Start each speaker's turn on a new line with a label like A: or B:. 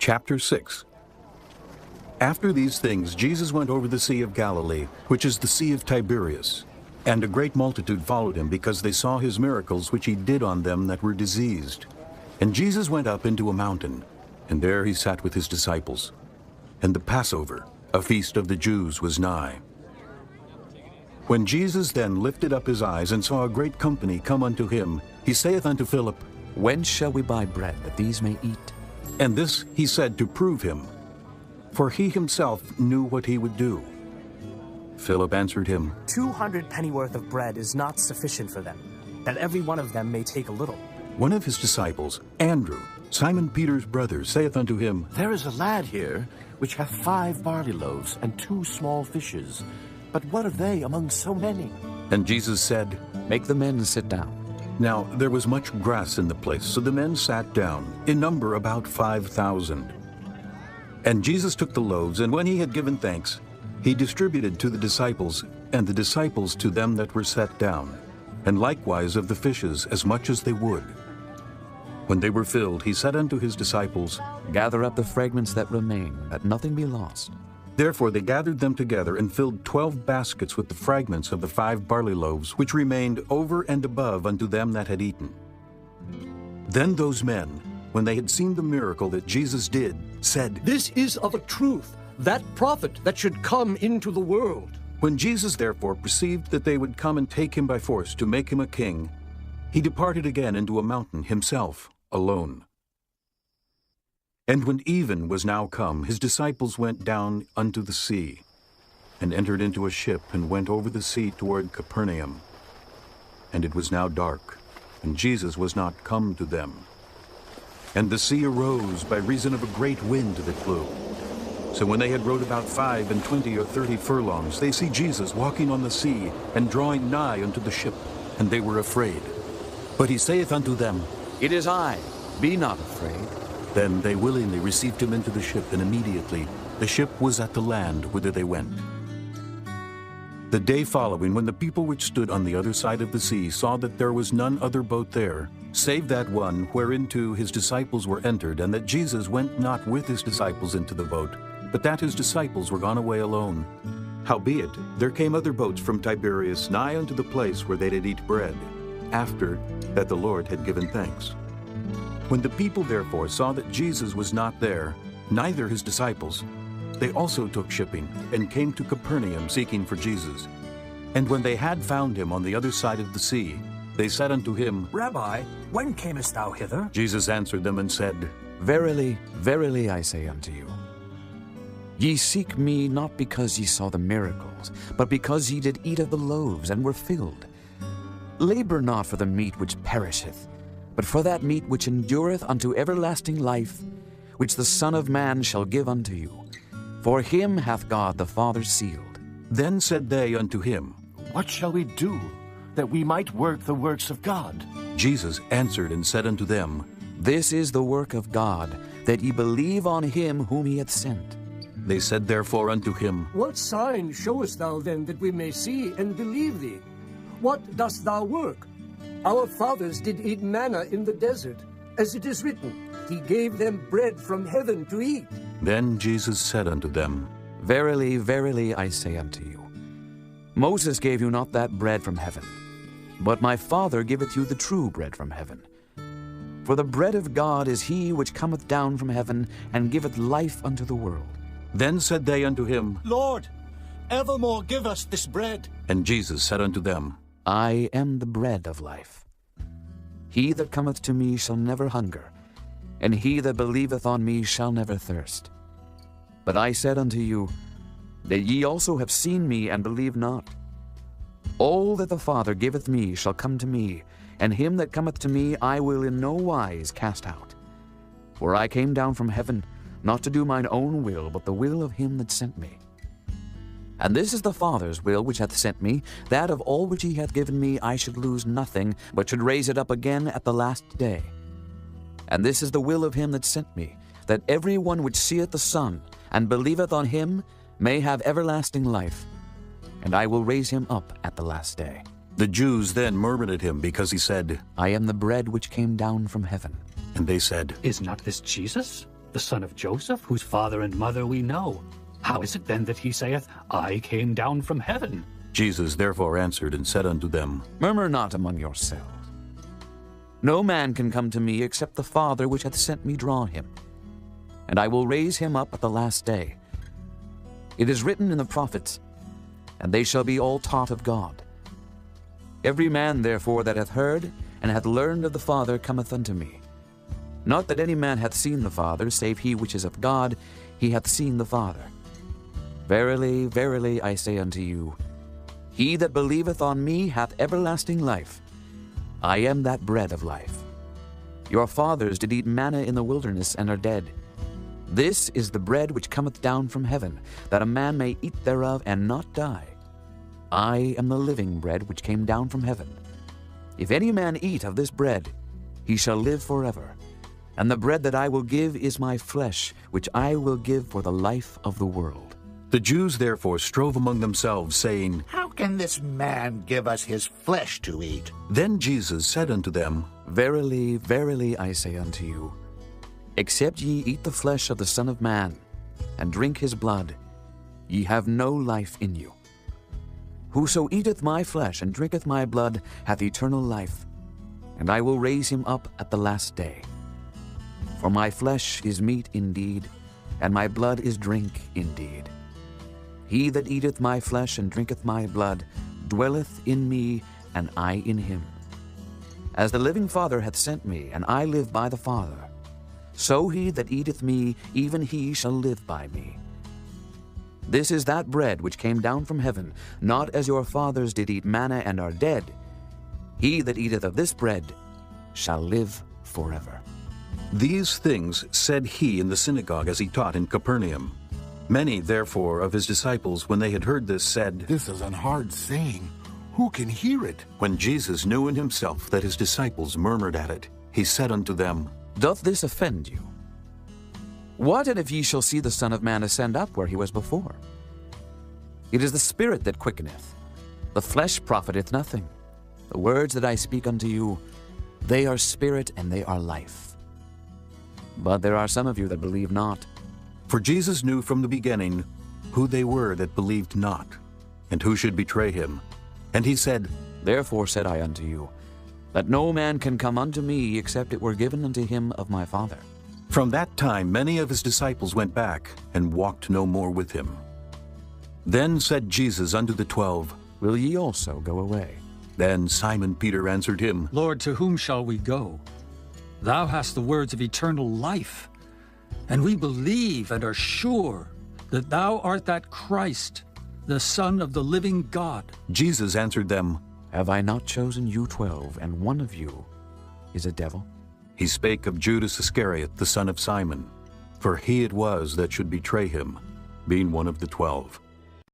A: Chapter 6. After these things Jesus went over the Sea of Galilee, which is the Sea of Tiberias. And a great multitude followed him, because they saw his miracles which he did on them that were diseased. And Jesus went up into a mountain, and there he sat with his disciples. And the Passover, a feast of the Jews, was nigh. When Jesus then lifted up his eyes, and saw a great company come unto him, he saith unto Philip,
B: Whence shall we buy bread, that these may eat?
A: And this he said to prove him, for he himself knew what he would do. Philip answered him,
C: 200 pennyworth of bread is not sufficient for them, that every one of them may take a little.
A: One of his disciples, Andrew, Simon Peter's brother, saith unto him,
D: There is a lad here, which hath 5 barley loaves and 2 small fishes. But what are they among so many?
A: And Jesus said,
B: Make the men sit down.
A: Now there was much grass in the place, so the men sat down, in number about 5,000. And Jesus took the loaves, and when he had given thanks, he distributed to the disciples, and the disciples to them that were set down, and likewise of the fishes as much as they would. When they were filled, he said unto his disciples,
B: Gather up the fragments that remain, that nothing be lost.
A: Therefore they gathered them together, and filled 12 baskets with the fragments of the 5 barley loaves, which remained over and above unto them that had eaten. Then those men, when they had seen the miracle that Jesus did, said,
E: This is of a truth that prophet that should come into the world.
A: When Jesus therefore perceived that they would come and take him by force to make him a king, he departed again into a mountain himself alone. And when even was now come, his disciples went down unto the sea, and entered into a ship, and went over the sea toward Capernaum. And it was now dark, and Jesus was not come to them. And the sea arose by reason of a great wind that blew. So when they had rowed about 25 or 30 furlongs, they see Jesus walking on the sea, and drawing nigh unto the ship, and they were afraid. But he saith unto them,
B: It is I, be not afraid.
A: Then they willingly received him into the ship, and immediately the ship was at the land whither they went. The day following, when the people which stood on the other side of the sea saw that there was none other boat there, save that one whereinto his disciples were entered, and that Jesus went not with his disciples into the boat, but that his disciples were gone away alone. Howbeit, there came other boats from Tiberias nigh unto the place where they did eat bread, after that the Lord had given thanks. When the people therefore saw that Jesus was not there, neither his disciples, they also took shipping, and came to Capernaum seeking for Jesus. And when they had found him on the other side of the sea, they said unto him,
C: Rabbi, when camest thou hither?
A: Jesus answered them and said,
B: Verily, verily, I say unto you, ye seek me not because ye saw the miracles, but because ye did eat of the loaves, and were filled. Labor not for the meat which perisheth, but for that meat which endureth unto everlasting life, which the Son of Man shall give unto you. For him hath God the Father sealed.
A: Then said they unto him,
D: What shall we do, that we might work the works of God?
A: Jesus answered and said unto them,
B: This is the work of God, that ye believe on him whom he hath sent.
A: They said therefore unto him,
E: What sign showest thou then, that we may see and believe thee? What dost thou work? Our fathers did eat manna in the desert, as it is written, He gave them bread from heaven to eat.
A: Then Jesus said unto them,
B: Verily, verily, I say unto you, Moses gave you not that bread from heaven, but my Father giveth you the true bread from heaven. For the bread of God is he which cometh down from heaven, and giveth life unto the world.
A: Then said they unto him,
E: Lord, evermore give us this bread.
A: And Jesus said unto them,
B: I am the bread of life. He that cometh to me shall never hunger, and he that believeth on me shall never thirst. But I said unto you, that ye also have seen me, and believe not. All that the Father giveth me shall come to me, and him that cometh to me I will in no wise cast out. For I came down from heaven, not to do mine own will, but the will of him that sent me. And this is the Father's will which hath sent me, that of all which he hath given me I should lose nothing, but should raise it up again at the last day. And this is the will of him that sent me, that every one which seeth the Son, and believeth on him, may have everlasting life, and I will raise him up at the last day.
A: The Jews then murmured at him, because he said,
B: I am the bread which came down from heaven.
A: And they said,
F: Is not this Jesus, the son of Joseph, whose father and mother we know. How is it then that he saith, I came down from heaven?
A: Jesus therefore answered and said unto them,
B: Murmur not among yourselves. No man can come to me except the Father which hath sent me draw him, and I will raise him up at the last day. It is written in the prophets, and they shall be all taught of God. Every man therefore that hath heard and hath learned of the Father cometh unto me. Not that any man hath seen the Father, save he which is of God, he hath seen the Father. Verily, verily, I say unto you, he that believeth on me hath everlasting life. I am that bread of life. Your fathers did eat manna in the wilderness, and are dead. This is the bread which cometh down from heaven, that a man may eat thereof and not die. I am the living bread which came down from heaven. If any man eat of this bread, he shall live forever. And the bread that I will give is my flesh, which I will give for the life of the world.
A: The Jews therefore strove among themselves, saying,
G: How can this man give us his flesh to eat?
A: Then Jesus said unto them,
B: Verily, verily, I say unto you, except ye eat the flesh of the Son of Man, and drink his blood, ye have no life in you. Whoso eateth my flesh and drinketh my blood hath eternal life, and I will raise him up at the last day. For my flesh is meat indeed, and my blood is drink indeed. He that eateth my flesh and drinketh my blood dwelleth in me, and I in him. As the living Father hath sent me, and I live by the Father, so he that eateth me, even he shall live by me. This is that bread which came down from heaven, not as your fathers did eat manna and are dead. He that eateth of this bread shall live forever.
A: These things said he in the synagogue as he taught in Capernaum. Many, therefore, of his disciples, when they had heard this, said,
H: This is an hard saying. Who can hear it?
A: When Jesus knew in himself that his disciples murmured at it, he said unto them,
B: Doth this offend you? What and if ye shall see the Son of Man ascend up where he was before? It is the Spirit that quickeneth. The flesh profiteth nothing. The words that I speak unto you, they are spirit and they are life. But there are some of you that believe not.
A: For Jesus knew from the beginning who they were that believed not, and who should betray him. And he said,
B: Therefore said I unto you, that no man can come unto me except it were given unto him of my Father.
A: From that time many of his disciples went back, and walked no more with him. Then said Jesus unto the 12,
B: Will ye also go away?
A: Then Simon Peter answered him,
F: Lord, to whom shall we go? Thou hast the words of eternal life, and we believe and are sure that thou art that Christ, the Son of the living God.
A: Jesus answered them,
B: Have I not chosen you 12, and one of you is a devil?
A: He spake of Judas Iscariot, the son of Simon, for he it was that should betray him, being one of the 12.